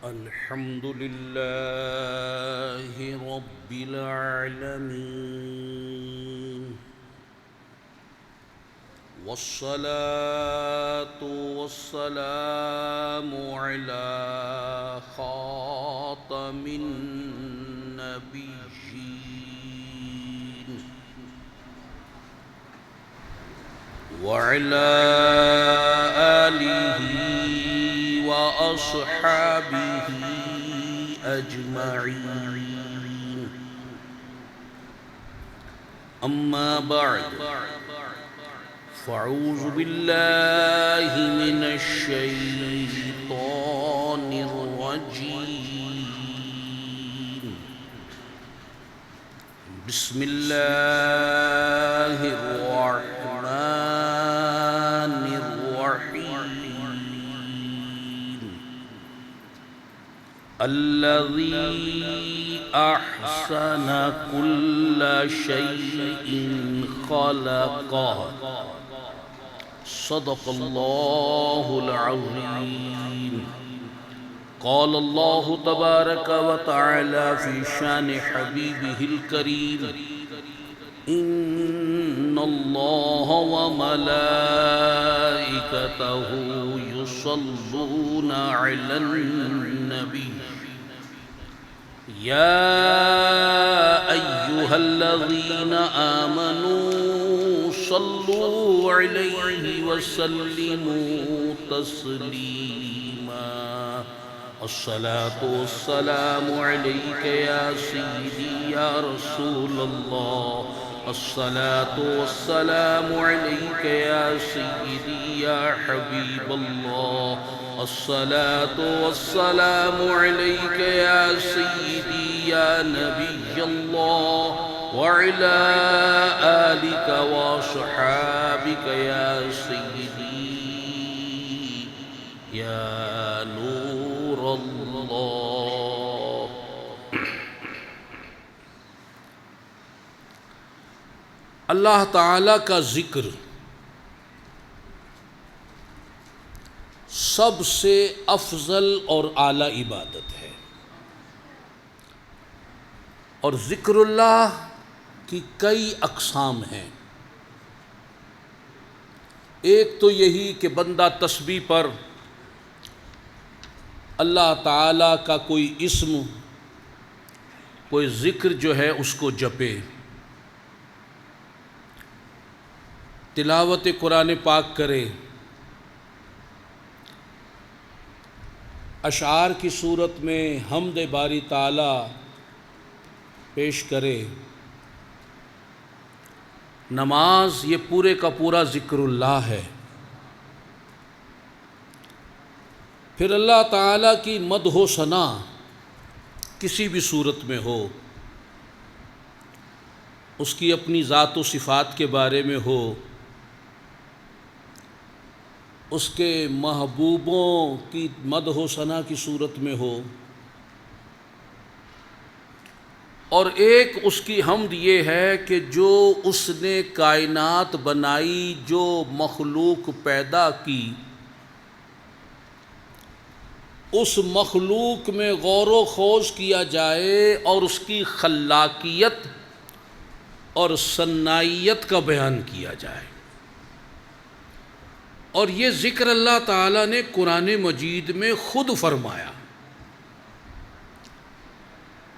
الحمد لله رب العالمين، والصلاة والسلام على خاتم النبيين وعلى آله وأصحابه أجمعين. أما بعد، فأعوذ بالله من الشيطان الرجيم. بسم الله الرحمن الرحيم. الذي أحسن كل شيء خلقه. صدق الله العظيم. قال الله تبارك وتعالى في شان حبيبه الكريم: إن الله وملائكته يصلون على النبي يا أيها الذين آمنوا صلوا عليه وسلموا تسليما. الصلاة والسلام عليك يا سيدي يا رسول الله. الصلاة والسلام عليك يا سيدي يا حبيب الله. الصلاة والسلام عليك يا سيدي يا نبي الله، وعلى آلك وصحابك يا سيدي يا نور الله. اللہ تعالی کا ذکر سب سے افضل اور اعلی عبادت ہے، اور ذکر اللہ کی کئی اقسام ہیں۔ ایک تو یہی کہ بندہ تسبیح پر اللہ تعالیٰ کا کوئی اسم، کوئی ذکر جو ہے اس کو جپے، تلاوت قرآن پاک کرے، اشعار کی صورت میں حمد باری تعالیٰ پیش کرے۔ نماز یہ پورے کا پورا ذکر اللہ ہے۔ پھر اللہ تعالیٰ کی مدح و ثنا کسی بھی صورت میں ہو، اس کی اپنی ذات و صفات کے بارے میں ہو، اس کے محبوبوں کی مدح و ثنا کی صورت میں ہو، اور ایک اس کی حمد یہ ہے کہ جو اس نے کائنات بنائی، جو مخلوق پیدا کی، اس مخلوق میں غور و خوض کیا جائے اور اس کی خلاقیت اور صنائیت کا بیان کیا جائے۔ اور یہ ذکر اللہ تعالیٰ نے قرآن مجید میں خود فرمایا،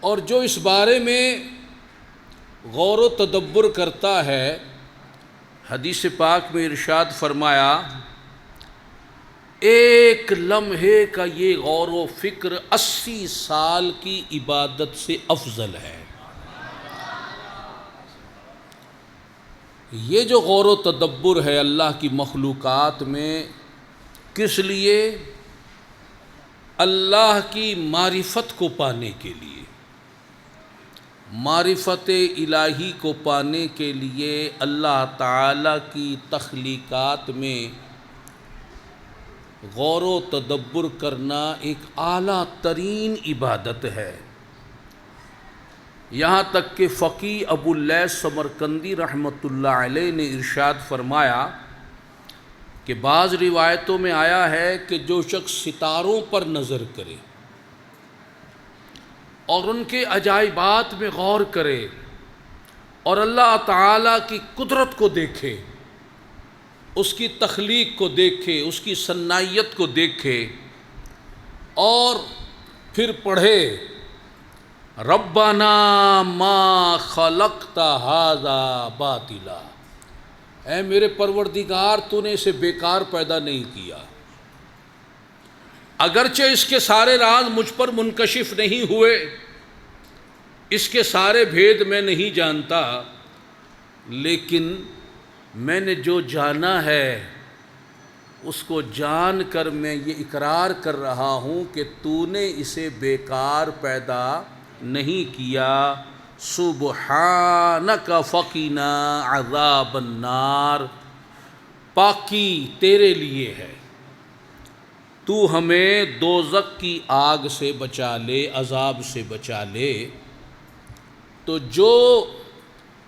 اور جو اس بارے میں غور و تدبر کرتا ہے، حدیث پاک میں ارشاد فرمایا، ایک لمحے کا یہ غور و فکر 80 سال کی عبادت سے افضل ہے۔ یہ جو غور و تدبر ہے اللہ کی مخلوقات میں، کس لیے؟ اللہ کی معرفت کو پانے کے لیے، معرفت الہی کو پانے کے لیے اللہ تعالیٰ کی تخلیقات میں غور و تدبر کرنا ایک اعلیٰ ترین عبادت ہے۔ یہاں تک کہ فقی ابو اللیث سمرقندی رحمۃ اللہ علیہ نے ارشاد فرمایا کہ بعض روایتوں میں آیا ہے کہ جو شخص ستاروں پر نظر کرے اور ان کے عجائبات میں غور کرے اور اللہ تعالیٰ کی قدرت کو دیکھے، اس کی تخلیق کو دیکھے، اس کی صنعیت کو دیکھے، اور پھر پڑھے ربنا ما خلقت ھذا باطلا، اے میرے پروردگار تو نے اسے بیکار پیدا نہیں کیا، اگرچہ اس کے سارے راز مجھ پر منکشف نہیں ہوئے، اس کے سارے بھید میں نہیں جانتا، لیکن میں نے جو جانا ہے اس کو جان کر میں یہ اقرار کر رہا ہوں کہ تو نے اسے بیکار پیدا نہیں کیا، سبحانک فقنا عذاب النار، پاکی تیرے لیے ہے، تو ہمیں دوزخ کی آگ سے بچا لے، عذاب سے بچا لے۔ تو جو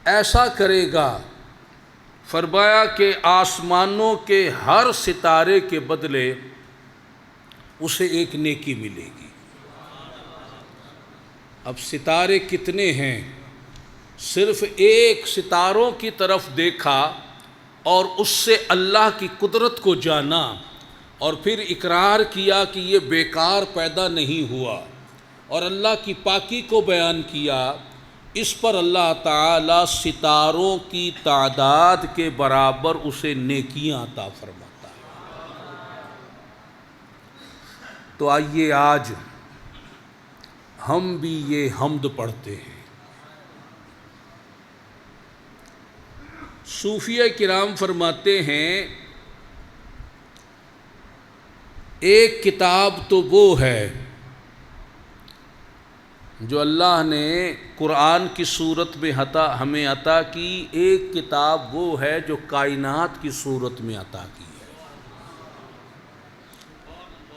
ایسا کرے گا، فرمایا کہ آسمانوں کے ہر ستارے کے بدلے اسے ایک نیکی ملے گی۔ اب ستارے کتنے ہیں؟ صرف ایک ستاروں کی طرف دیکھا اور اس سے اللہ کی قدرت کو جانا، اور پھر اقرار کیا کہ یہ بیکار پیدا نہیں ہوا، اور اللہ کی پاکی کو بیان کیا، اس پر اللہ تعالیٰ ستاروں کی تعداد کے برابر اسے نیکیاں عطا فرماتا ہے۔ تو آئیے آج ہم بھی یہ حمد پڑھتے ہیں۔ صوفیہ کرام فرماتے ہیں ایک کتاب تو وہ ہے جو اللہ نے قرآن کی صورت میں ہمیں عطا کی، ایک کتاب وہ ہے جو کائنات کی صورت میں عطا کی ہے،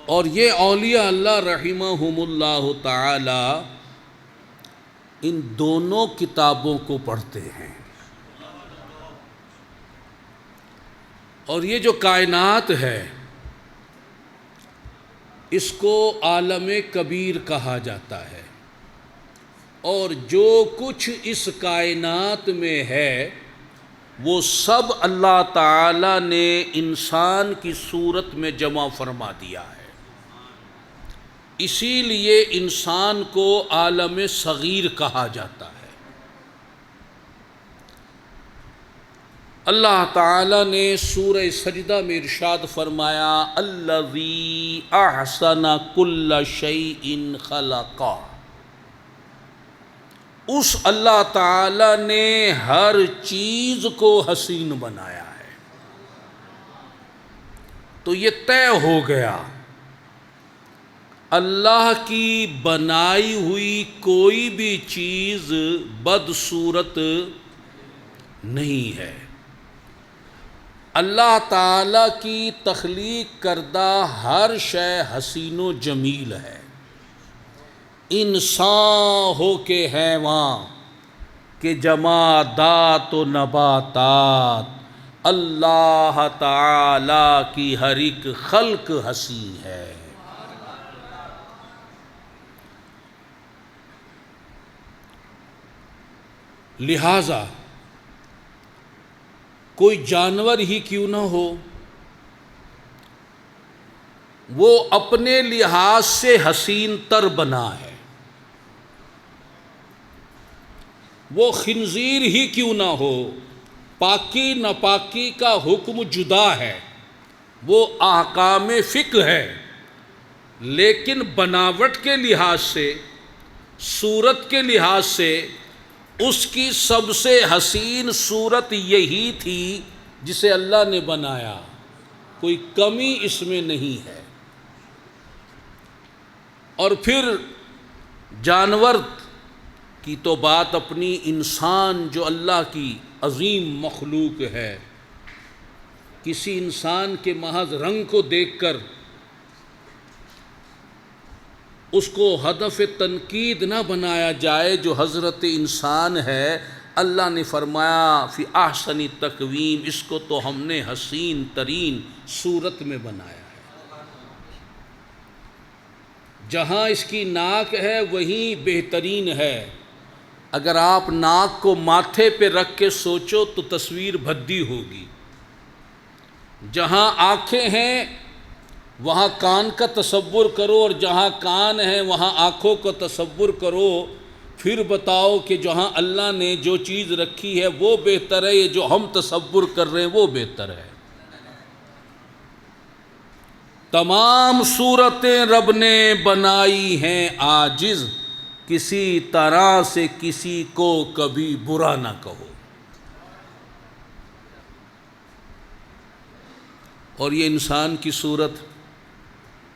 اور یہ اولیاء اللہ رحمہم اللہ تعالی ان دونوں کتابوں کو پڑھتے ہیں۔ اور یہ جو کائنات ہے اس کو عالم کبیر کہا جاتا ہے، اور جو کچھ اس کائنات میں ہے وہ سب اللہ تعالی نے انسان کی صورت میں جمع فرما دیا ہے، اسی لیے انسان کو عالم صغیر کہا جاتا ہے۔ اللہ تعالی نے سورہ سجدہ میں ارشاد فرمایا الذی احسن کل شیء خلقہ، اس اللہ تعالی نے ہر چیز کو حسین بنایا ہے۔ تو یہ طے ہو گیا اللہ کی بنائی ہوئی کوئی بھی چیز بدصورت نہیں ہے، اللہ تعالیٰ کی تخلیق کردہ ہر شے حسین و جمیل ہے، انسان ہو کے حیوان کہ جمادات و نباتات، اللہ تعالیٰ کی ہر ایک خلق حسین ہے۔ لہذا کوئی جانور ہی کیوں نہ ہو، وہ اپنے لحاظ سے حسین تر بنا ہے، وہ خنزیر ہی کیوں نہ ہو، پاکی ناپاکی کا حکم جدا ہے، وہ احکام فقہ ہے، لیکن بناوٹ کے لحاظ سے، صورت کے لحاظ سے اس کی سب سے حسین صورت یہی تھی جسے اللہ نے بنایا، کوئی کمی اس میں نہیں ہے۔ اور پھر جانور کی تو بات اپنی، انسان جو اللہ کی عظیم مخلوق ہے، کسی انسان کے محض رنگ کو دیکھ کر اس کو ہدف تنقید نہ بنایا جائے، جو حضرت انسان ہے اللہ نے فرمایا فی احسن تقویم، اس کو تو ہم نے حسین ترین صورت میں بنایا ہے۔ جہاں اس کی ناک ہے وہیں بہترین ہے. اگر آپ ناک کو ماتھے پہ رکھ کے سوچو تو تصویر بھدی ہوگی. جہاں آنکھیں ہیں وہاں کان کا تصور کرو، اور جہاں کان ہے وہاں آنکھوں کا تصور کرو. پھر بتاؤ کہ جہاں اللہ نے جو چیز رکھی ہے وہ بہتر ہے، یہ جو ہم تصور کر رہے ہیں وہ بہتر ہے. تمام صورتیں رب نے بنائی ہیں عاجز، کسی طرح سے کسی کو کبھی برا نہ کہو. اور یہ انسان کی صورت،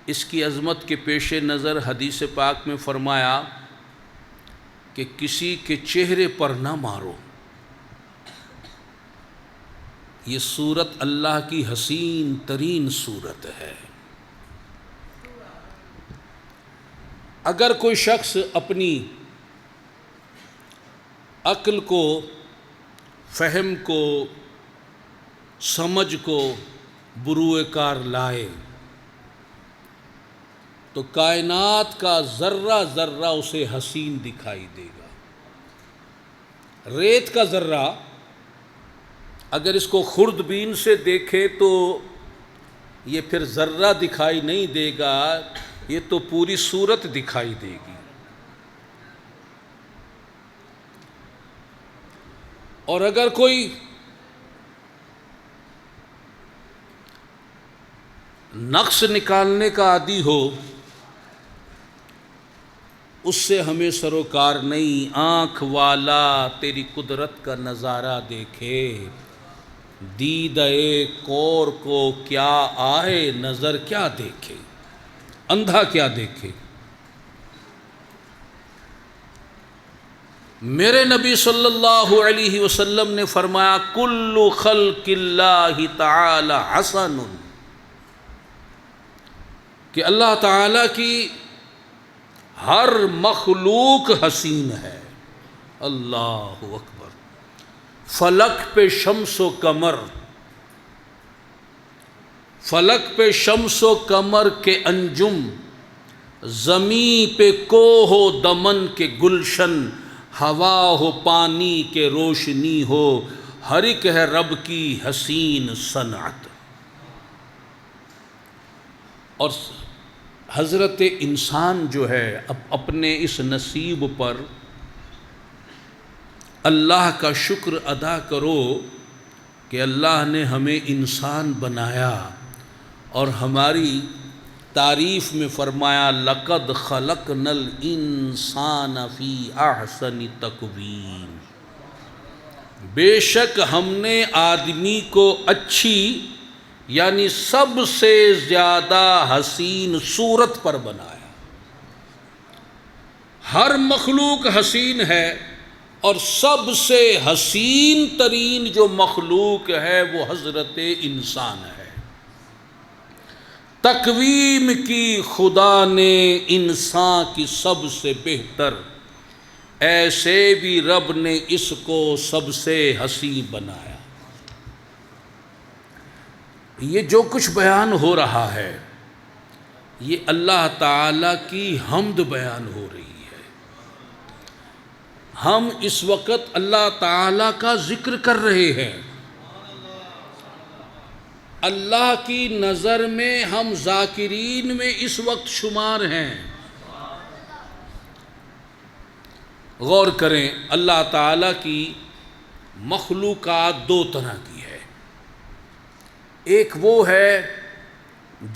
اس کی عظمت کے پیش نظر حدیث پاک میں فرمایا کہ کسی کے چہرے پر نہ مارو. یہ صورت اللہ کی حسین ترین صورت ہے. اگر کوئی شخص اپنی عقل کو، فہم کو، سمجھ کو بروئے کار لائے تو کائنات کا ذرہ ذرہ اسے حسین دکھائی دے گا. ریت کا ذرہ اگر اس کو خوردبین سے دیکھے تو یہ پھر ذرہ دکھائی نہیں دے گا، یہ تو پوری صورت دکھائی دے گی. اور اگر کوئی نقص نکالنے کا عادی ہو، اس سے ہمیں سروکار نہیں. آنکھ والا تیری قدرت کا نظارہ دیکھے، دیدہ کور کو کیا آئے نظر کیا دیکھے، اندھا کیا دیکھے. میرے نبی صلی اللہ علیہ وسلم نے فرمایا کل خلق اللہ تعالی حسن، کہ اللہ تعالی کی ہر مخلوق حسین ہے. اللہ اکبر. فلک پہ شمس و قمر، فلک پہ شمس و قمر کے انجم، زمین پہ کوہ و دمن کے گلشن، ہوا ہو پانی کے روشنی ہو، ہر ایک ہے رب کی حسین صنعت. اور حضرت انسان جو ہے اپنے اس نصیب پر اللہ کا شکر ادا کرو کہ اللہ نے ہمیں انسان بنایا، اور ہماری تعریف میں فرمایا لقد خلقنا الانسان فی احسن تقویم، بے شک ہم نے آدمی کو اچھی یعنی سب سے زیادہ حسین صورت پر بنایا. ہر مخلوق حسین ہے، اور سب سے حسین ترین جو مخلوق ہے وہ حضرت انسان ہے. تقویم کی خدا نے انسان کی سب سے بہتر، ایسے بھی رب نے اس کو سب سے حسین بنایا. یہ جو کچھ بیان ہو رہا ہے یہ اللہ تعالیٰ کی حمد بیان ہو رہی ہے. ہم اس وقت اللہ تعالیٰ کا ذکر کر رہے ہیں. اللہ کی نظر میں ہم ذاکرین میں اس وقت شمار ہیں. غور کریں، اللہ تعالیٰ کی مخلوقات دو طرح کی ہے. ایک وہ ہے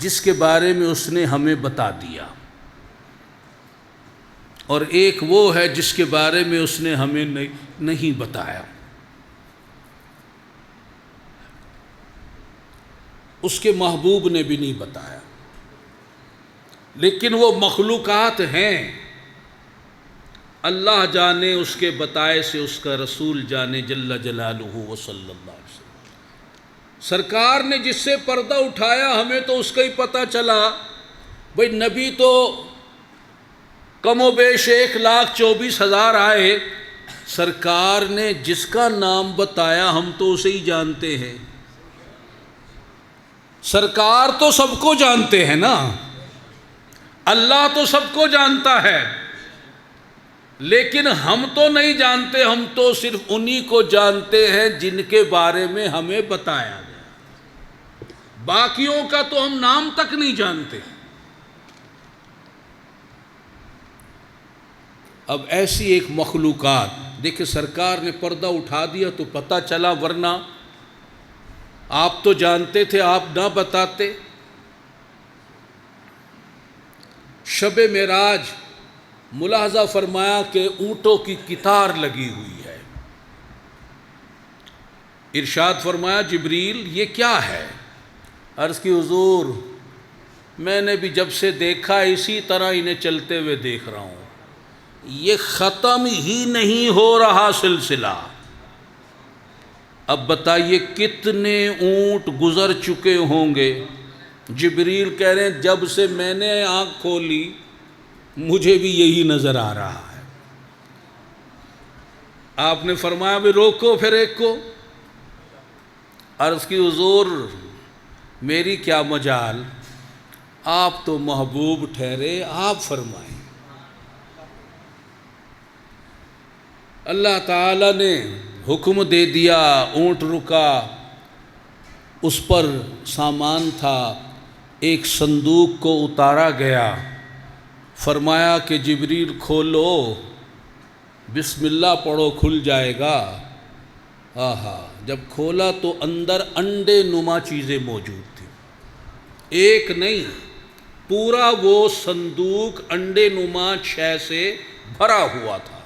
جس کے بارے میں اس نے ہمیں بتا دیا، اور ایک وہ ہے جس کے بارے میں اس نے ہمیں نہیں بتایا. اس کے محبوب نے بھی نہیں بتایا، لیکن وہ مخلوقات ہیں. اللہ جانے اس کے بتائے سے اس کا رسول جانے جل جلالہ و صلی اللہ علیہ وسلم. سرکار نے جس سے پردہ اٹھایا ہمیں تو اس کا ہی پتہ چلا. بھئی نبی تو کم و بیش 1,24,000 آئے، سرکار نے جس کا نام بتایا ہم تو اسے ہی جانتے ہیں. سرکار تو سب کو جانتے ہیں نا. اللہ تو سب کو جانتا ہے، لیکن ہم تو نہیں جانتے، ہم تو صرف انہی کو جانتے ہیں جن کے بارے میں ہمیں بتایا گیا، باقیوں کا تو ہم نام تک نہیں جانتے۔ اب ایسی ایک مخلوقات، دیکھیں سرکار نے پردہ اٹھا دیا تو پتہ چلا، ورنہ آپ تو جانتے تھے، آپ نہ بتاتے۔ شب معراج ملاحظہ فرمایا کہ اونٹوں کی قطار لگی ہوئی ہے۔ ارشاد فرمایا جبریل یہ کیا ہے؟ عرض کی حضور میں نے بھی جب سے دیکھا اسی طرح انہیں چلتے ہوئے دیکھ رہا ہوں، یہ ختم ہی نہیں ہو رہا سلسلہ۔ اب بتائیے کتنے اونٹ گزر چکے ہوں گے؟ جبریل کہہ رہے ہیں جب سے میں نے آنکھ کھولی مجھے بھی یہی نظر آ رہا ہے۔ آپ نے فرمایا بھی روکو پھر ایک کو۔ عرض کی حضور میری کیا مجال، آپ تو محبوب ٹھہرے، آپ فرمائیں۔ اللہ تعالیٰ نے حکم دے دیا، اونٹ رکا، اس پر سامان تھا، ایک صندوق کو اتارا گیا، فرمایا کہ جبریل کھولو، بسم اللہ پڑھو کھل جائے گا۔ آہا، جب کھولا تو اندر انڈے نما چیزیں موجود تھیں، ایک نہیں پورا وہ صندوق انڈے نما شے سے بھرا ہوا تھا۔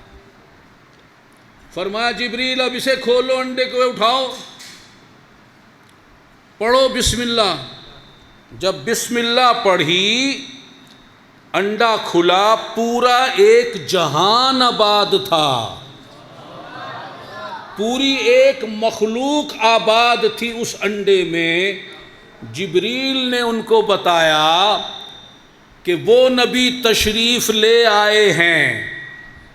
فرمایا جبریل اب اسے کھولو، انڈے کو اٹھاؤ، پڑھو بسم اللہ۔ جب بسم اللہ پڑھی انڈا کھلا، پورا ایک جہان آباد تھا، پوری ایک مخلوق آباد تھی اس انڈے میں۔ جبریل نے ان کو بتایا کہ وہ نبی تشریف لے آئے ہیں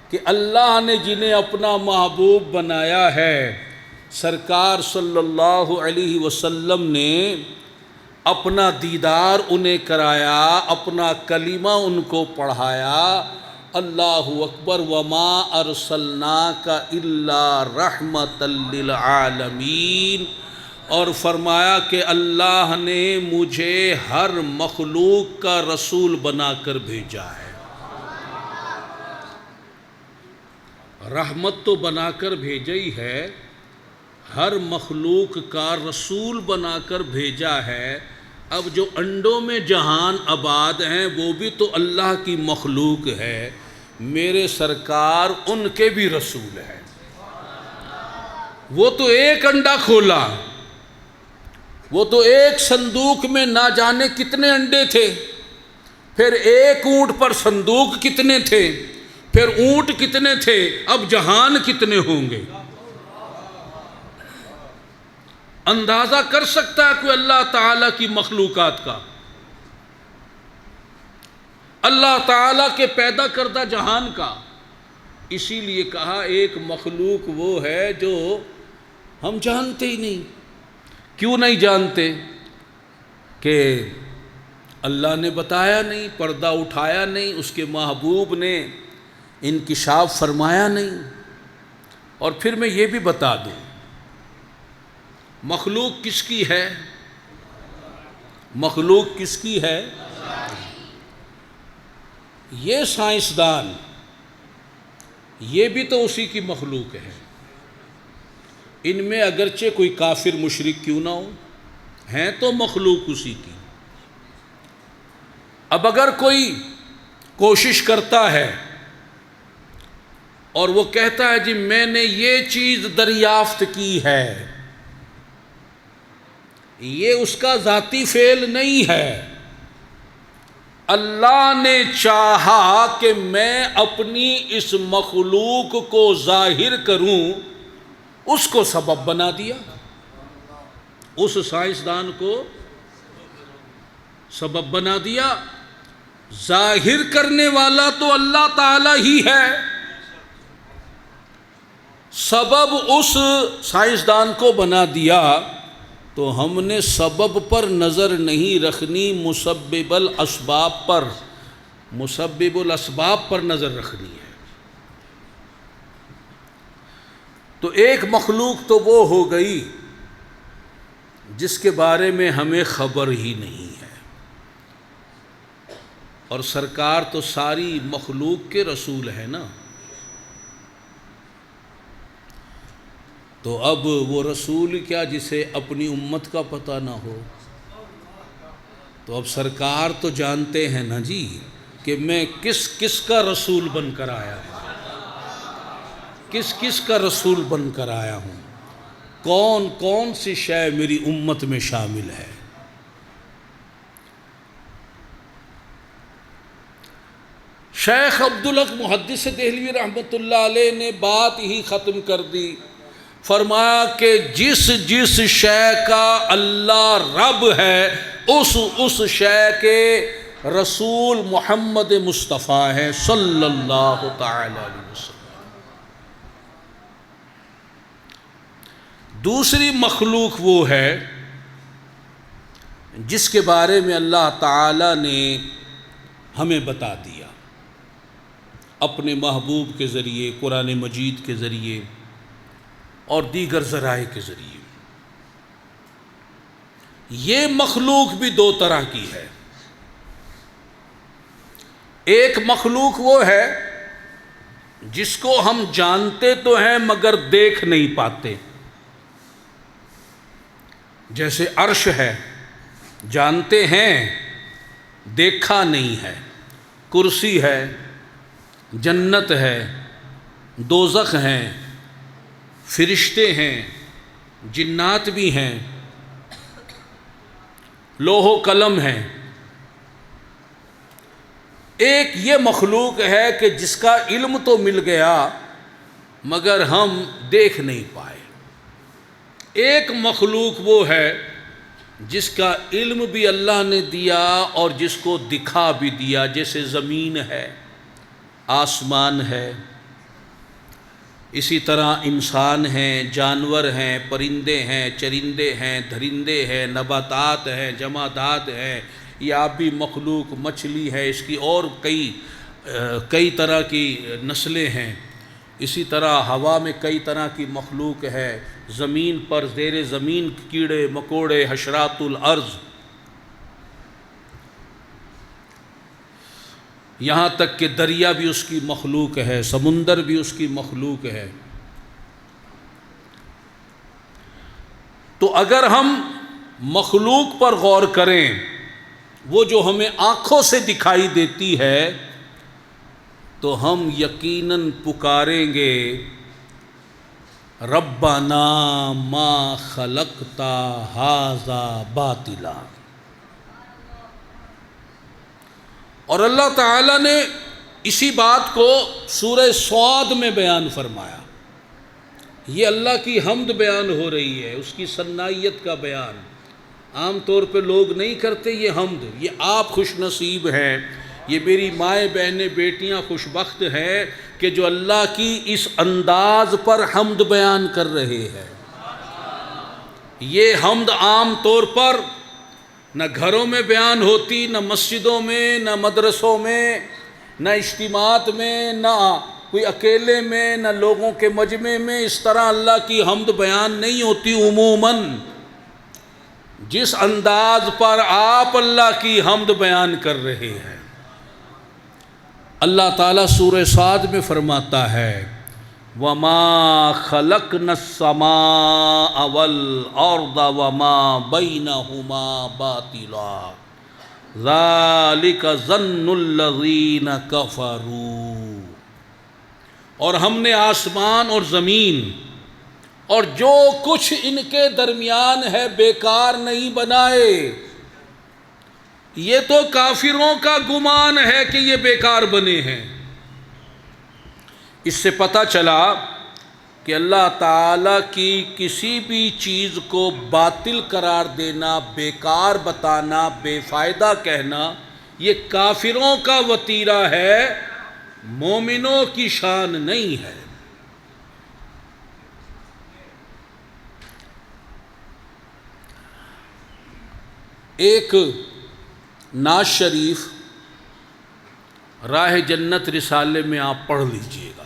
کہ اللہ نے جنہیں اپنا محبوب بنایا ہے، سرکار صلی اللہ علیہ وسلم نے اپنا دیدار انہیں کرایا، اپنا کلمہ ان کو پڑھایا، اللہ اکبر، وما ارسلناک الا رحمۃ للعالمین، اور فرمایا کہ اللہ نے مجھے ہر مخلوق کا رسول بنا کر بھیجا ہے۔ رحمت تو بنا کر بھیجا ہی ہے، ہر مخلوق کا رسول بنا کر بھیجا ہے۔ اب جو انڈوں میں جہان آباد ہیں وہ بھی تو اللہ کی مخلوق ہے، میرے سرکار ان کے بھی رسول ہیں۔ وہ تو ایک انڈا کھولا، وہ تو ایک صندوق میں نہ جانے کتنے انڈے تھے، پھر ایک اونٹ پر صندوق کتنے تھے، پھر اونٹ کتنے تھے، اب جہان کتنے ہوں گے؟ اندازہ کر سکتا ہے کوئی اللہ تعالیٰ کی مخلوقات کا؟ اللہ تعالیٰ کے پیدا کردہ جہان کا۔ اسی لیے کہا ایک مخلوق وہ ہے جو ہم جانتے ہی نہیں۔ کیوں نہیں جانتے؟ کہ اللہ نے بتایا نہیں، پردہ اٹھایا نہیں، اس کے محبوب نے انکشاف فرمایا نہیں۔ اور پھر میں یہ بھی بتا دوں مخلوق کس کی ہے؟ مخلوق کس کی ہے؟ یہ سائنسدان، یہ بھی تو اسی کی مخلوق ہے۔ ان میں اگرچہ کوئی کافر مشرک کیوں نہ ہو، ہیں تو مخلوق اسی کی۔ اب اگر کوئی کوشش کرتا ہے اور وہ کہتا ہے جی میں نے یہ چیز دریافت کی ہے، یہ اس کا ذاتی فعل نہیں ہے، اللہ نے چاہا کہ میں اپنی اس مخلوق کو ظاہر کروں، اس کو سبب بنا دیا، اس سائنسدان کو سبب بنا دیا۔ ظاہر کرنے والا تو اللہ تعالی ہی ہے، سبب اس سائنسدان کو بنا دیا۔ تو ہم نے سبب پر نظر نہیں رکھنی، مسبب الاسباب پر۔ مسبب الاسباب پر نظر رکھنی ہے۔ تو ایک مخلوق تو وہ ہو گئی جس کے بارے میں ہمیں خبر ہی نہیں ہے، اور سرکار تو ساری مخلوق کے رسول ہے نا، تو اب وہ رسول کیا جسے اپنی امت کا پتہ نہ ہو؟ تو اب سرکار تو جانتے ہیں نا جی کہ میں کس کس کا رسول بن کر آیا ہوں، کس کس کا رسول بن کر آیا ہوں، کون کون سی شے میری امت میں شامل ہے۔ شیخ عبدالحق محدث دہلوی رحمۃ اللہ علیہ نے بات ہی ختم کر دی، فرمایا کہ جس جس شے کا اللہ رب ہے اس شے کے رسول محمد مصطفیٰ ہے صلی اللہ تعالی علیہ وسلم۔ دوسری مخلوق وہ ہے جس کے بارے میں اللہ تعالی نے ہمیں بتا دیا اپنے محبوب کے ذریعے، قرآن مجید کے ذریعے اور دیگر ذرائع کے ذریعے۔ یہ مخلوق بھی دو طرح کی ہے۔ ایک مخلوق وہ ہے جس کو ہم جانتے تو ہیں مگر دیکھ نہیں پاتے، جیسے عرش ہے، جانتے ہیں دیکھا نہیں ہے، کرسی ہے، جنت ہے، دوزخ ہیں، فرشتے ہیں، جنات بھی ہیں، لوح و قلم ہے۔ ایک یہ مخلوق ہے کہ جس کا علم تو مل گیا مگر ہم دیکھ نہیں پائے۔ ایک مخلوق وہ ہے جس کا علم بھی اللہ نے دیا اور جس کو دکھا بھی دیا، جیسے زمین ہے، آسمان ہے، اسی طرح انسان ہیں، جانور ہیں، پرندے ہیں، چرندے ہیں، درندے ہیں، نباتات ہیں، جمادات ہیں، یہ آبی مخلوق، مچھلی ہے، اس کی اور کئی طرح کی نسلیں ہیں۔ اسی طرح ہوا میں کئی طرح کی مخلوق ہے، زمین پر زیر زمین کیڑے مکوڑے، حشرات الارض، یہاں تک کہ دریا بھی اس کی مخلوق ہے، سمندر بھی اس کی مخلوق ہے۔ تو اگر ہم مخلوق پر غور کریں، وہ جو ہمیں آنکھوں سے دکھائی دیتی ہے، تو ہم یقیناً پکاریں گے ربنا ما خلقت ھذا باطلا۔ اور اللہ تعالیٰ نے اسی بات کو سورہ صاد میں بیان فرمایا۔ یہ اللہ کی حمد بیان ہو رہی ہے، اس کی ثنائیت کا بیان۔ عام طور پہ لوگ نہیں کرتے یہ حمد، یہ آپ خوش نصیب ہیں، یہ میری مائیں بہنیں بیٹیاں خوش بخت ہیں کہ جو اللہ کی اس انداز پر حمد بیان کر رہے ہیں۔ یہ حمد عام طور پر نہ گھروں میں بیان ہوتی، نہ مسجدوں میں، نہ مدرسوں میں، نہ اجتماعات میں، نہ کوئی اکیلے میں، نہ لوگوں کے مجمع میں اس طرح اللہ کی حمد بیان نہیں ہوتی۔ عموماً جس انداز پر آپ اللہ کی حمد بیان کر رہے ہیں، اللہ تعالیٰ سورہ صاد میں فرماتا ہے وَمَا خَلَقْنَا السَّمَاءَ وَالْأَرْضَ وَمَا بَيْنَهُمَا بَاطِلًا ذَلِكَ ظَنُّ الَّذِينَ كَفَرُوا۔ اور ہم نے آسمان اور زمین اور جو کچھ ان کے درمیان ہے بیکار نہیں بنائے۔ یہ تو کافروں کا گمان ہے کہ یہ بیکار بنے ہیں۔ اس سے پتہ چلا کہ اللہ تعالیٰ کی کسی بھی چیز کو باطل قرار دینا، بیکار بتانا، بے فائدہ کہنا، یہ کافروں کا وتیرہ ہے، مومنوں کی شان نہیں ہے۔ ایک نعت شریف راہ جنت رسالے میں آپ پڑھ لیجئے گا،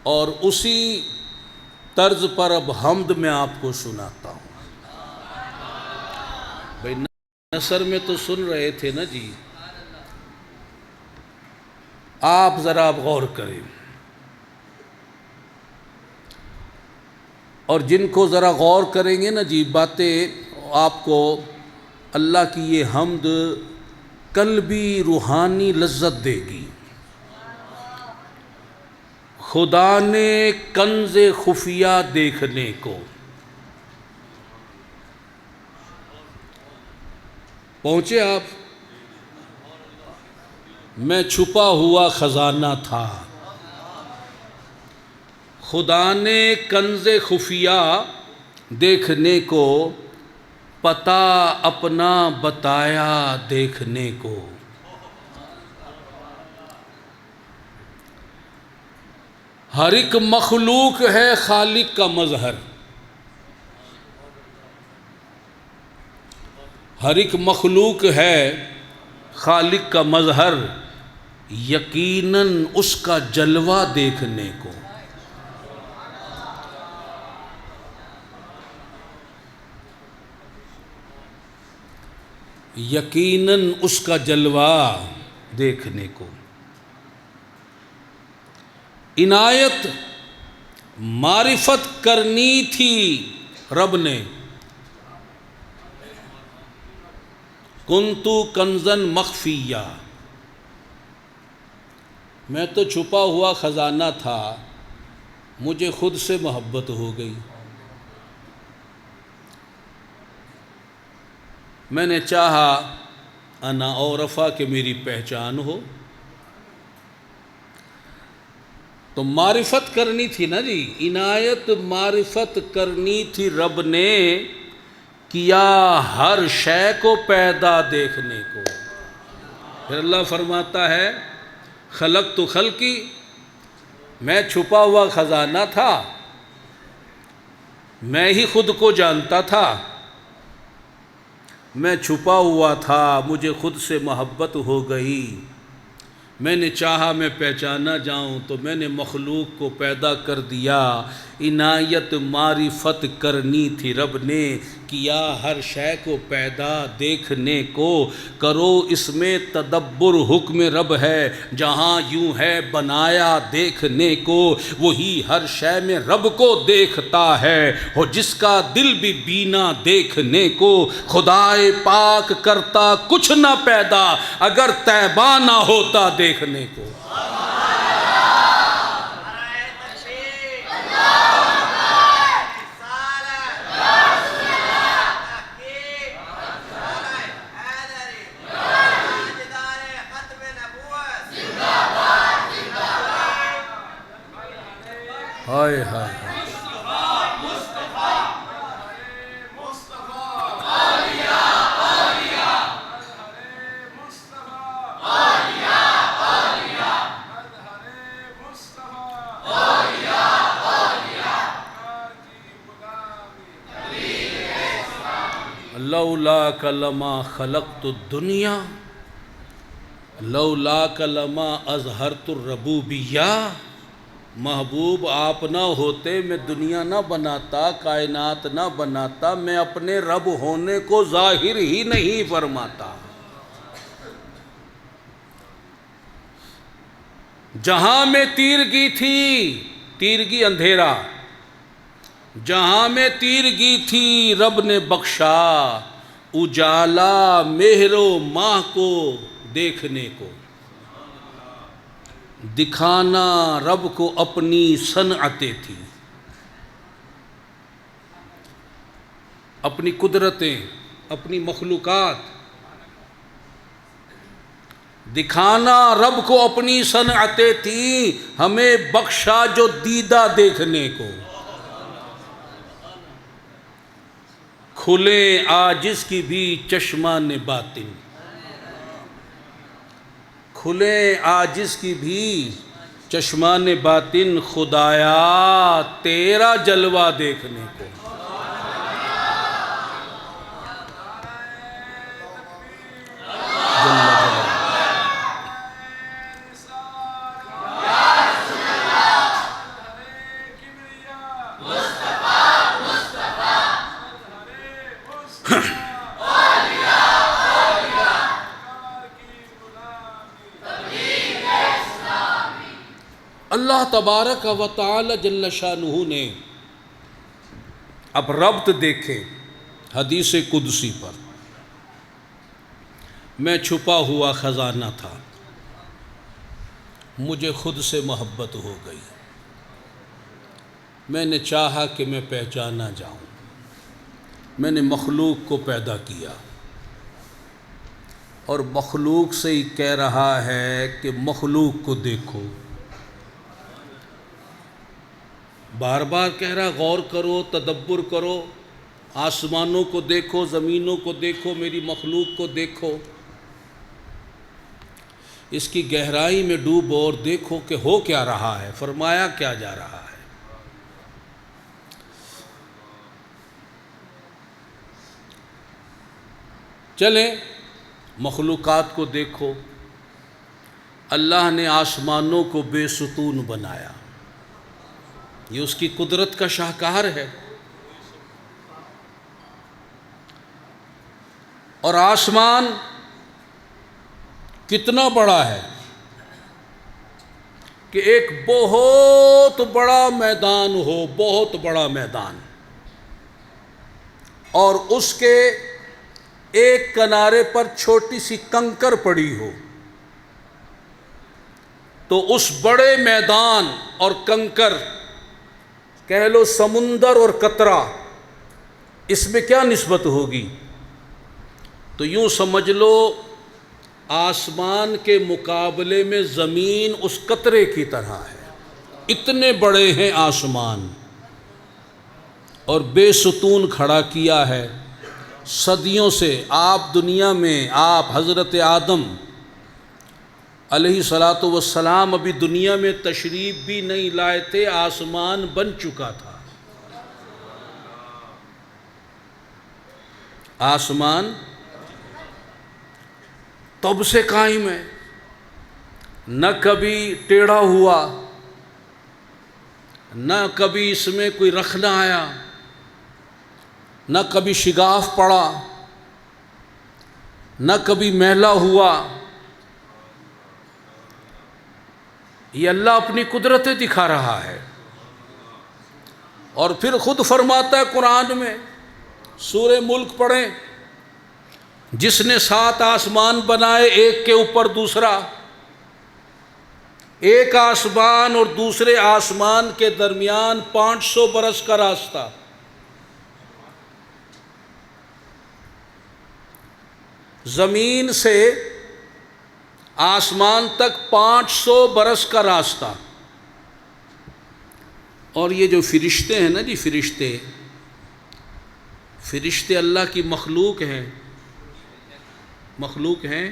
اور اسی طرز پر اب حمد میں آپ کو سناتا ہوں۔ بھئی نثر میں تو سن رہے تھے نا جی، آپ ذرا غور کریں، اور جن کو ذرا غور کریں گے نا جی باتیں، آپ کو اللہ کی یہ حمد قلبی روحانی لذت دے گی۔ خدا نے کنز خفیہ دیکھنے کو، پہنچے آپ؟ میں چھپا ہوا خزانہ تھا، خدا نے کنز خفیہ دیکھنے کو، پتہ اپنا بتایا دیکھنے کو۔ ہر ایک مخلوق ہے خالق کا مظہر، ہر ایک مخلوق ہے خالق کا مظہر، یقیناً اس کا جلوہ دیکھنے کو۔ یقیناً اس کا جلوہ دیکھنے کو۔ عنایت معرفت کرنی تھی رب نے، کنتو کنزن مخفیہ، میں تو چھپا ہوا خزانہ تھا، مجھے خود سے محبت ہو گئی، میں نے چاہا انا اورفا کہ میری پہچان ہو۔ تو معرفت کرنی تھی نا جی، عنایت معرفت کرنی تھی رب نے، کیا ہر شے کو پیدا دیکھنے کو۔ پھر اللہ فرماتا ہے خلقت خلقی، میں چھپا ہوا خزانہ تھا، میں ہی خود کو جانتا تھا، میں چھپا ہوا تھا، مجھے خود سے محبت ہو گئی، میں نے چاہا میں پہچانا جاؤں تو میں نے مخلوق کو پیدا کر دیا۔ عنایت معرفت کرنی تھی رب نے، کیا ہر شے کو پیدا دیکھنے کو، کرو اس میں تدبر حکم رب ہے، جہاں یوں ہے بنایا دیکھنے کو، وہی ہر شے میں رب کو دیکھتا ہے، ہو جس کا دل بھی بینا دیکھنے کو۔ خدائے پاک کرتا کچھ نہ پیدا، اگر طیبہ نہ ہوتا دیکھنے کو۔ ہائے ہائے لولاک لما خلقت الدنیا، لولاک لما اظہرت الربوبیہ۔ محبوب آپ نہ ہوتے میں دنیا نہ بناتا، کائنات نہ بناتا، میں اپنے رب ہونے کو ظاہر ہی نہیں فرماتا۔ جہاں میں تیرگی تھی، تیرگی اندھیرا، جہاں میں تیرگی تھی رب نے بخشا، اجالا مہر و ماہ کو دیکھنے کو۔ دکھانا رب کو اپنی صنعتیں تھی، اپنی قدرتیں، اپنی مخلوقات، دکھانا رب کو اپنی صنعتیں تھیں، ہمیں بخشا جو دیدہ دیکھنے کو۔ کھلے عاجز کی بھی چشمان باطن، کھلے عاجز کی بھی چشمان باطن، خدایا تیرا جلوہ دیکھنے کو۔ اللہ تبارک و تعالی جل شانہ نے اب ربط دیکھے حدیث قدسی پر، میں چھپا ہوا خزانہ تھا، مجھے خود سے محبت ہو گئی، میں نے چاہا کہ میں پہچانا جاؤں، میں نے مخلوق کو پیدا کیا اور مخلوق سے ہی کہہ رہا ہے کہ مخلوق کو دیکھو، بار بار کہہ رہا غور کرو، تدبر کرو، آسمانوں کو دیکھو، زمینوں کو دیکھو، میری مخلوق کو دیکھو، اس کی گہرائی میں ڈوبو اور دیکھو کہ ہو کیا رہا ہے، فرمایا کیا جا رہا ہے۔ چلیں مخلوقات کو دیکھو، اللہ نے آسمانوں کو بے ستون بنایا، یہ اس کی قدرت کا شاہکار ہے، اور آسمان کتنا بڑا ہے کہ ایک بہت بڑا میدان ہو، بہت بڑا میدان، اور اس کے ایک کنارے پر چھوٹی سی کنکر پڑی ہو، تو اس بڑے میدان اور کنکر، کہہ لو سمندر اور قطرہ، اس میں کیا نسبت ہوگی؟ تو یوں سمجھ لو آسمان کے مقابلے میں زمین اس قطرے کی طرح ہے، اتنے بڑے ہیں آسمان، اور بے ستون کھڑا کیا ہے صدیوں سے۔ آپ دنیا میں، آپ حضرت آدم علیہ الصلاۃ والسلام ابھی دنیا میں تشریف بھی نہیں لائے تھے، آسمان بن چکا تھا، آسمان تب سے قائم ہے، نہ کبھی ٹیڑھا ہوا، نہ کبھی اس میں کوئی رخنہ آیا، نہ کبھی شگاف پڑا، نہ کبھی میلا ہوا۔ یہ اللہ اپنی قدرتیں دکھا رہا ہے، اور پھر خود فرماتا ہے قرآن میں، سورہ ملک پڑھیں، جس نے 7 آسمان بنائے ایک کے اوپر دوسرا، ایک آسمان اور دوسرے آسمان کے درمیان 500 برس کا راستہ، زمین سے آسمان تک 500 برس کا راستہ، اور یہ جو فرشتے ہیں نا جی، فرشتے اللہ کی مخلوق ہیں،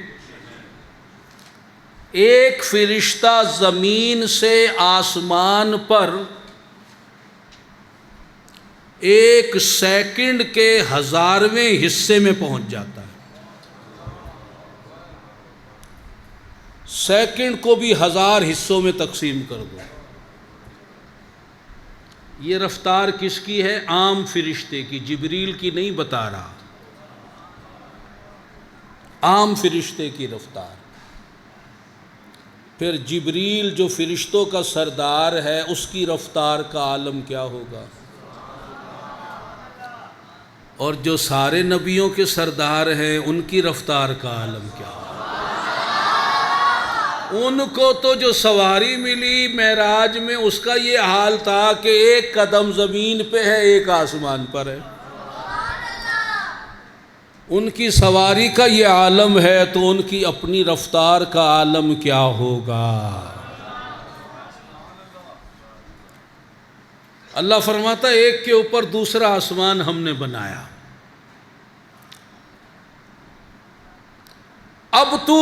ایک فرشتہ زمین سے آسمان پر 1 سیکنڈ کے 1000ویں حصے میں پہنچ جاتا ہے، سیکنڈ کو بھی 1000 حصوں میں تقسیم کر دو۔ یہ رفتار کس کی ہے؟ عام فرشتے کی، جبریل کی نہیں بتا رہا، عام فرشتے کی رفتار۔ پھر جبریل جو فرشتوں کا سردار ہے، اس کی رفتار کا عالم کیا ہوگا؟ اور جو سارے نبیوں کے سردار ہیں، ان کی رفتار کا عالم کیا ہوگا؟ ان کو تو جو سواری ملی معراج میں، اس کا یہ حال تھا کہ 1 قدم زمین پہ ہے، 1 آسمان پر ہے۔ ان کی سواری کا یہ عالم ہے، تو ان کی اپنی رفتار کا عالم کیا ہوگا؟ اللہ فرماتا ہے ایک کے اوپر دوسرا آسمان ہم نے بنایا۔ اب تو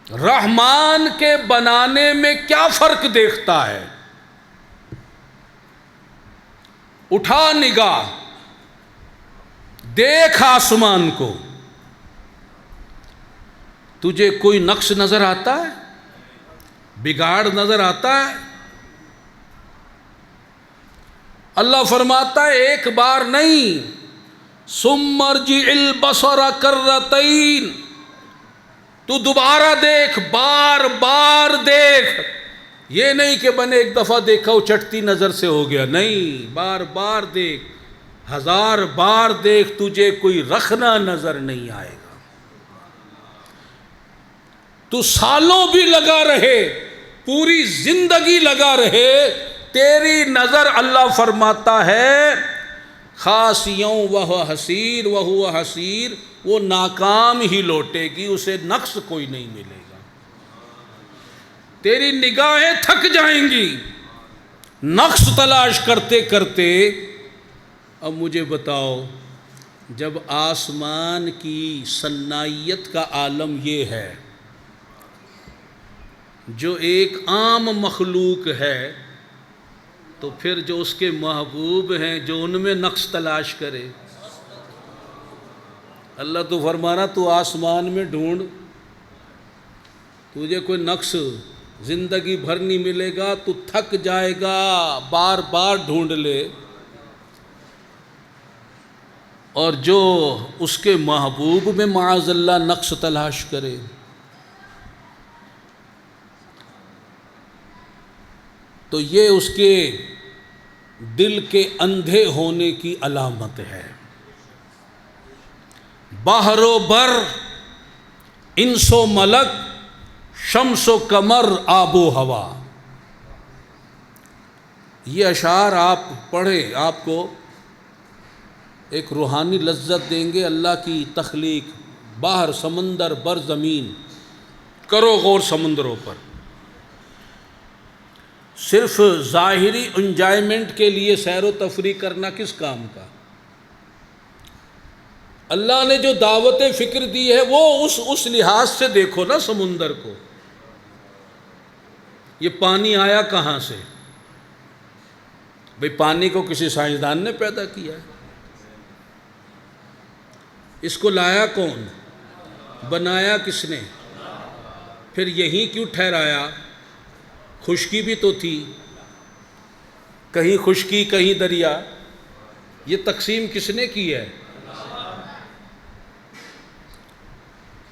رحمان کے بنانے میں کیا فرق دیکھتا ہے؟ اٹھا نگاہ، دیکھ آسمان کو، تجھے کوئی نقص نظر آتا ہے؟ بگاڑ نظر آتا ہے؟ اللہ فرماتا ہے ایک بار نہیں، ثم ارجع البصر کرتین، تو دوبارہ دیکھ، بار بار دیکھ، یہ نہیں کہ میں نے ایک دفعہ دیکھا وہ چٹتی نظر سے ہو گیا، نہیں، بار بار دیکھ، 1000 بار دیکھ، تجھے کوئی رخنا نظر نہیں آئے گا۔ تو سالوں بھی لگا رہے، پوری زندگی لگا رہے، تیری نظر اللہ فرماتا ہے خاسیوں وہ حسیر وہو حسیر، وہ ناکام ہی لوٹے گی، اسے نقص کوئی نہیں ملے گا۔ تیری نگاہیں تھک جائیں گی نقص تلاش کرتے کرتے۔ اب مجھے بتاؤ، جب آسمان کی صنائیت کا عالم یہ ہے، جو ایک عام مخلوق ہے، تو پھر جو اس کے محبوب ہیں جو ان میں نقص تلاش کرے۔ اللہ تو فرمانا تو آسمان میں ڈھونڈ، تجھے کوئی نقص زندگی بھر نہیں ملے گا، تو تھک جائے گا، بار بار ڈھونڈ لے۔ اور جو اس کے محبوب میں معاذ اللہ نقص تلاش کرے، تو یہ اس کے دل کے اندھے ہونے کی علامت ہے۔ بحر و بر، انس و ملک، شمس و قمر، آب و ہوا، یہ اشعار آپ پڑھیں، آپ کو ایک روحانی لذت دیں گے۔ اللہ کی تخلیق، باہر، سمندر، بر، زمین، کرو غور سمندروں پر۔ صرف ظاہری انجوائمنٹ کے لیے سیر و تفریح کرنا کس کام کا؟ اللہ نے جو دعوت فکر دی ہے وہ اس لحاظ سے دیکھو نا سمندر کو۔ یہ پانی آیا کہاں سے؟ بھئی پانی کو کسی سائنسدان نے پیدا کیا ہے؟ اس کو لایا کون؟ بنایا کس نے؟ پھر یہیں کیوں ٹھہرایا؟ خشکی بھی تو تھی، کہیں خشکی کہیں دریا، یہ تقسیم کس نے کی ہے؟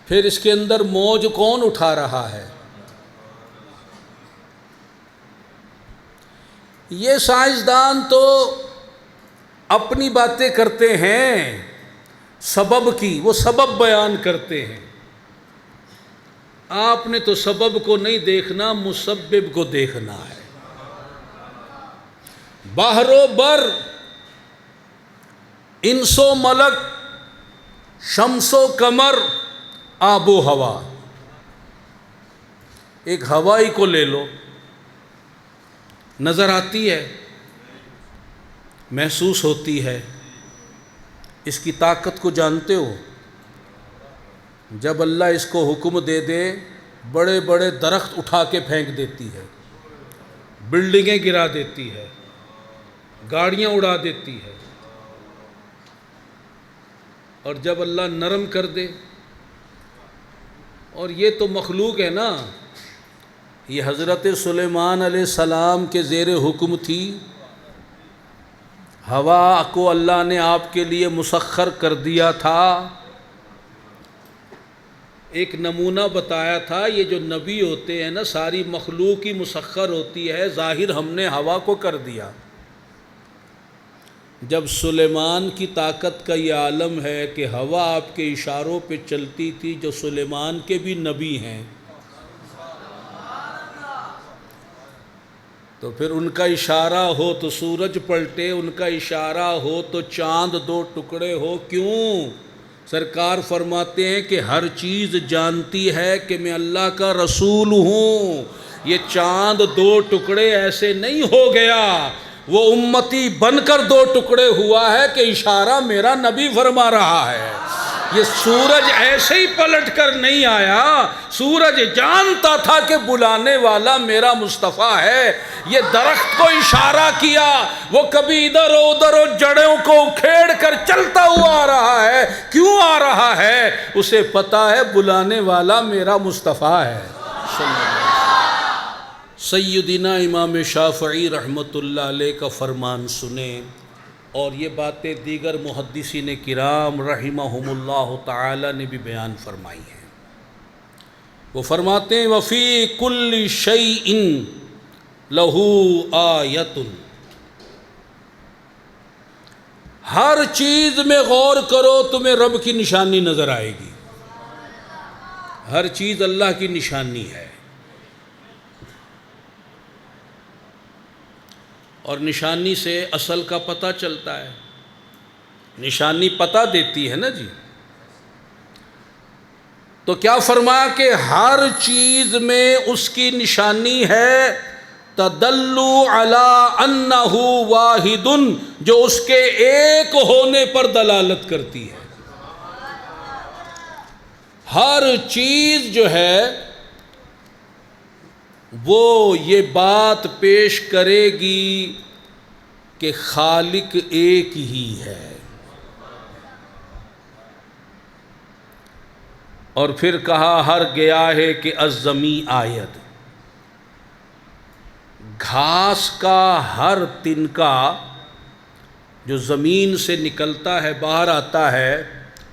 پھر اس کے اندر موج کون اٹھا رہا ہے؟ یہ سائنسدان تو اپنی باتیں کرتے ہیں سبب کی، وہ سبب بیان کرتے ہیں۔ آپ نے تو سبب کو نہیں دیکھنا، مسبب کو دیکھنا ہے۔ بحر و بر، انس و ملک، شمس و قمر، آب و ہوا۔ ایک ہوائی کو لے لو، نظر آتی ہے، محسوس ہوتی ہے، اس کی طاقت کو جانتے ہو؟ جب اللہ اس کو حکم دے دے، بڑے بڑے درخت اٹھا کے پھینک دیتی ہے، بلڈنگیں گرا دیتی ہے، گاڑیاں اڑا دیتی ہے۔ اور جب اللہ نرم کر دے، اور یہ تو مخلوق ہے نا، یہ حضرت سلیمان علیہ السلام کے زیر حکم تھی۔ ہوا کو اللہ نے آپ کے لیے مسخر کر دیا تھا۔ ایک نمونہ بتایا تھا، یہ جو نبی ہوتے ہیں نا، ساری مخلوق ہی مسخر ہوتی ہے، ظاہر ہم نے ہوا کو کر دیا۔ جب سلیمان کی طاقت کا یہ عالم ہے کہ ہوا آپ کے اشاروں پہ چلتی تھی، جو سلیمان کے بھی نبی ہیں، تو پھر ان کا اشارہ ہو تو سورج پلٹے، ان کا اشارہ ہو تو چاند 2 ٹکڑے ہو۔ کیوں؟ سرکار فرماتے ہیں کہ ہر چیز جانتی ہے کہ میں اللہ کا رسول ہوں۔ یہ چاند 2 ٹکڑے ایسے نہیں ہو گیا، وہ امتی بن کر 2 ٹکڑے ہوا ہے کہ اشارہ میرا نبی فرما رہا ہے۔ یہ سورج ایسے ہی پلٹ کر نہیں آیا، سورج جانتا تھا کہ بلانے والا میرا مصطفیٰ ہے۔ یہ درخت کو اشارہ کیا، وہ کبھی ادھر و ادھر و جڑوں کو کھیڑ کر چلتا ہوا آ رہا ہے۔ کیوں آ رہا ہے؟ اسے پتا ہے بلانے والا میرا مصطفیٰ ہے۔ سیدنا امام شافعی رحمۃ اللہ علیہ کا فرمان سنیں، اور یہ باتیں دیگر محدثین کرام رحمہم اللہ تعالی نے بھی بیان فرمائی ہیں۔ وہ فرماتے ہیں وَفِي كُلِّ شَيْءٍ لہو آیۃ، ہر چیز میں غور کرو تمہیں رب کی نشانی نظر آئے گی، ہر چیز اللہ کی نشانی ہے۔ اور نشانی سے اصل کا پتہ چلتا ہے، نشانی پتہ دیتی ہے نا جی۔ تو کیا فرمایا کہ ہر چیز میں اس کی نشانی ہے، تدلو علی انہ واحد، جو اس کے ایک ہونے پر دلالت کرتی ہے۔ ہر چیز جو ہے وہ یہ بات پیش کرے گی کہ خالق ایک ہی ہے۔ اور پھر کہا ہر گیا ہے کہ الزمی آید، گھاس کا ہر تنکا جو زمین سے نکلتا ہے باہر آتا ہے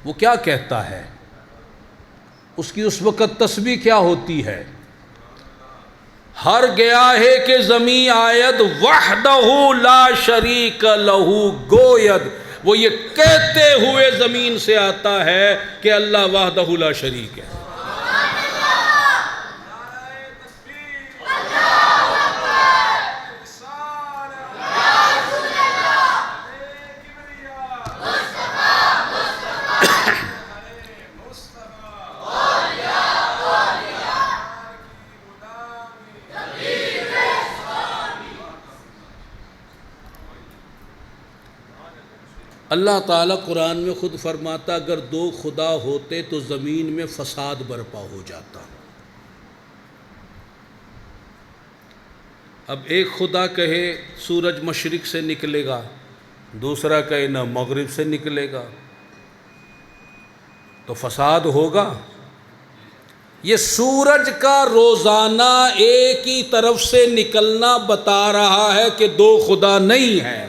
وہ کیا کہتا ہے؟ اس کی اس وقت تسبیح کیا ہوتی ہے؟ ہر گیا ہے کہ زمیں آید وحدہ لا شریک لہو گوید، وہ یہ کہتے ہوئے زمین سے آتا ہے کہ اللہ وحدہ لا شریک ہے۔ اللہ تعالیٰ قرآن میں خود فرماتا اگر دو خدا ہوتے تو زمین میں فساد برپا ہو جاتا۔ اب ایک خدا کہے سورج مشرق سے نکلے گا، دوسرا کہے نہ مغرب سے نکلے گا، تو فساد ہوگا۔ یہ سورج کا روزانہ ایک ہی طرف سے نکلنا بتا رہا ہے کہ دو خدا نہیں ہیں۔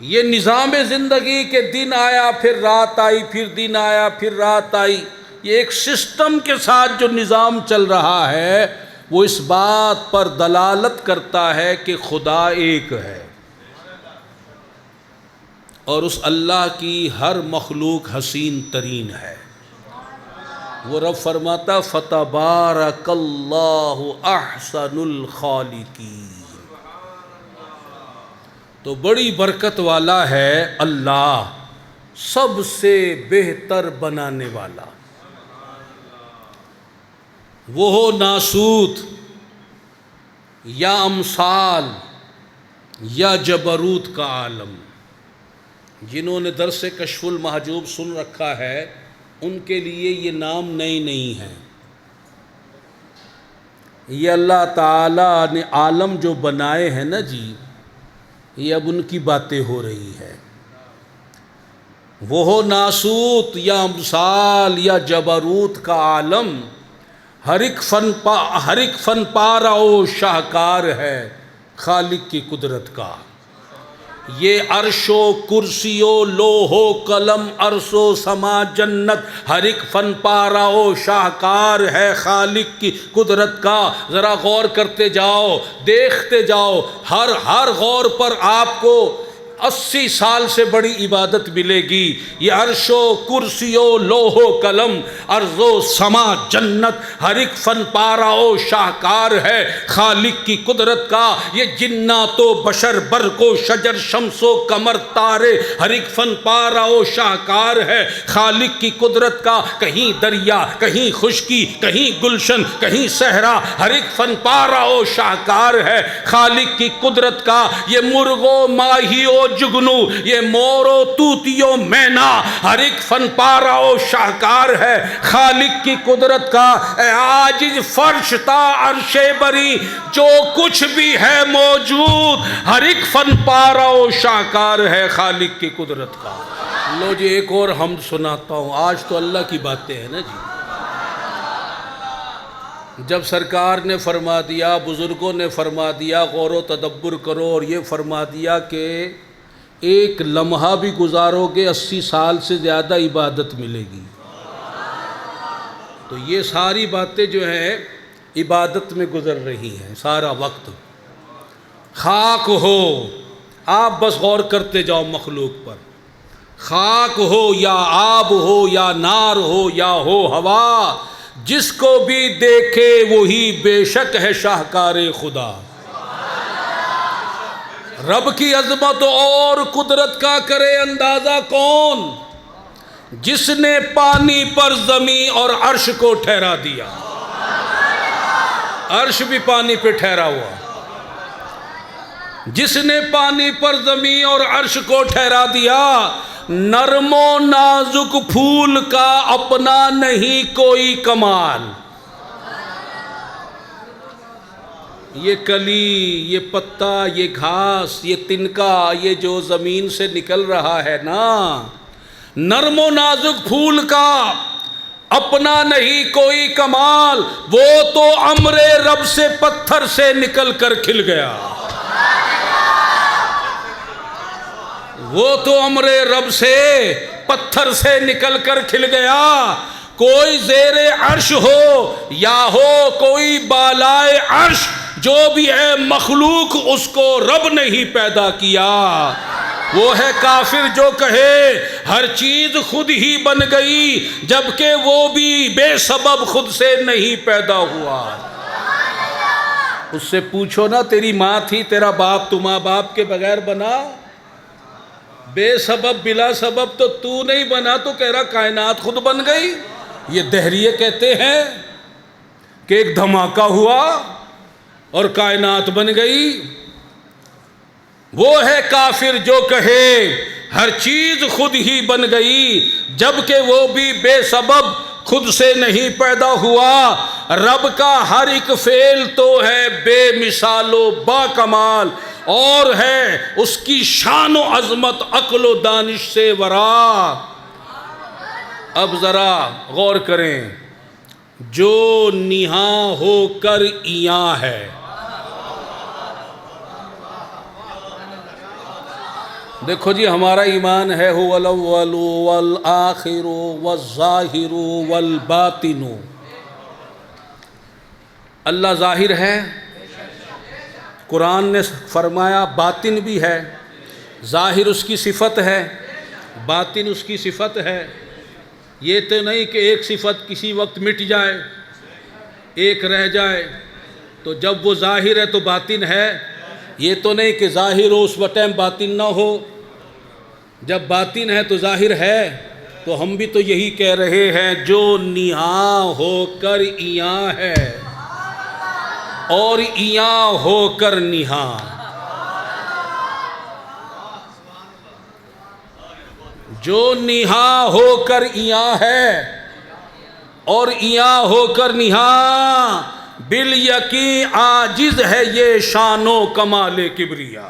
یہ نظام زندگی کے دن آیا پھر رات آئی، پھر دن آیا پھر رات آئی، یہ ایک سسٹم کے ساتھ جو نظام چل رہا ہے وہ اس بات پر دلالت کرتا ہے کہ خدا ایک ہے، اور اس اللہ کی ہر مخلوق حسین ترین ہے۔ وہ رب فرماتا فَتَبَارَكَ اللَّهُ أَحْسَنُ الْخَالِقِينَ، تو بڑی برکت والا ہے اللہ، سب سے بہتر بنانے والا۔ وہ ہو ناسوت یا امثال یا جبروت کا عالم۔ جنہوں نے درس کشف المحجوب سن رکھا ہے ان کے لیے یہ نام نئے نہیں ہیں۔ یہ اللہ تعالیٰ نے عالم جو بنائے ہیں نا جی، یہ اب ان کی باتیں ہو رہی ہے۔ وہ ہو ناسوت یا امثال یا جبروت کا عالم، ہر ایک فن پارا و شاہکار ہے خالق کی قدرت کا۔ یہ عرش و کرسی و لوح و قلم، عرش و سما جنت، ہر ایک فن پارا و شاہکار ہے خالق کی قدرت کا۔ ذرا غور کرتے جاؤ، دیکھتے جاؤ، ہر غور پر آپ کو 80 سال سے بڑی عبادت ملے گی۔ یہ عرش و کرسی و لوح و قلم، ارض و سما جنت، ہر ایک فن پارا و شاہکار ہے خالق کی قدرت کا۔ یہ جنات و بشر، برق و شجر، شمس و قمر، تارے، ہر ایک فن پارا و شاہکار ہے خالق کی قدرت کا۔ کہیں دریا، کہیں خشکی، کہیں گلشن، کہیں صحرا، ہر ایک فن پارا و شاہکار ہے خالق کی قدرت کا۔ یہ مرغ و ماہی و جگنو، یہ مور و طوطی و مینا، ہر ایک فن پارا و شاہکار ہے خالق کی قدرت کا۔ اے عاجز فرش تا عرش بری، جو کچھ بھی ہے موجود، ہر ایک فن پارا و شاہکار ہے خالق کی قدرت کا۔ لو جی ایک اور حمد سناتا ہوں، آج تو اللہ کی باتیں ہیں نا جی۔ جب سرکار نے فرما دیا، بزرگوں نے فرما دیا، غور و تدبر کرو، اور یہ فرما دیا کہ ایک لمحہ بھی گزارو گے 80 سال سے زیادہ عبادت ملے گی۔ تو یہ ساری باتیں جو ہیں عبادت میں گزر رہی ہیں سارا وقت. خاک ہو، آپ بس غور کرتے جاؤ مخلوق پر، خاک ہو یا آب ہو یا نار ہو یا ہو ہوا، جس کو بھی دیکھے وہی بے شک ہے شاہکار خدا. رب کی عظمت اور قدرت کا کرے اندازہ کون، جس نے پانی پر زمین اور عرش کو ٹھہرا دیا. عرش بھی پانی پہ ٹھہرا ہوا. جس نے پانی پر زمین اور عرش کو ٹھہرا دیا. نرم و نازک پھول کا اپنا نہیں کوئی کمال. یہ کلی، یہ پتا، یہ گھاس، یہ تنکا، یہ جو زمین سے نکل رہا ہے نا، نرم و نازک پھول کا اپنا نہیں کوئی کمال. وہ تو امر رب سے پتھر سے نکل کر کھل گیا. وہ تو امر رب سے پتھر سے نکل کر کھل گیا. کوئی زیر عرش ہو یا ہو کوئی بالائے عرش، جو بھی ہے مخلوق اس کو رب نہیں پیدا کیا. وہ ہے کافر جو کہے ہر چیز خود ہی بن گئی، جبکہ وہ بھی بے سبب خود سے نہیں پیدا ہوا. اس سے پوچھو نا، تیری ماں تھی، تیرا باپ تو ماں باپ کے بغیر بنا؟ بے سبب بلا سبب تو نہیں بنا، تو کہہ رہا کائنات خود بن گئی. یہ دہریے کہتے ہیں کہ ایک دھماکہ ہوا اور کائنات بن گئی. وہ ہے کافر جو کہے ہر چیز خود ہی بن گئی، جبکہ وہ بھی بے سبب خود سے نہیں پیدا ہوا. رب کا ہر ایک فعل تو ہے بے مثال و با کمال، اور ہے اس کی شان و عظمت عقل و دانش سے ورا. اب ذرا غور کریں، جو نہاں ہو کر ایاں ہے. دیکھو جی، ہمارا ایمان ہے هو الاول والآخر والظاہر والباطن. اللہ ظاہر ہے، قرآن نے فرمایا باطن بھی ہے. ظاہر اس کی صفت ہے، باطن اس کی صفت ہے. یہ تو نہیں کہ ایک صفت کسی وقت مٹ جائے، ایک رہ جائے، تو جب وہ ظاہر ہے تو باطن ہے. یہ تو نہیں کہ ظاہر ہو اس وقت باطن نہ ہو، جب باطن ہے تو ظاہر ہے. تو ہم بھی تو یہی کہہ رہے ہیں، جو نہاں ہو کر ایاں ہے اور ایاں ہو کر نہاں. جو نہاں ہو کر ایاں ہے اور ایاں ہو کر نہاں، بالیقین عاجز ہے یہ شان و کمال کبریا.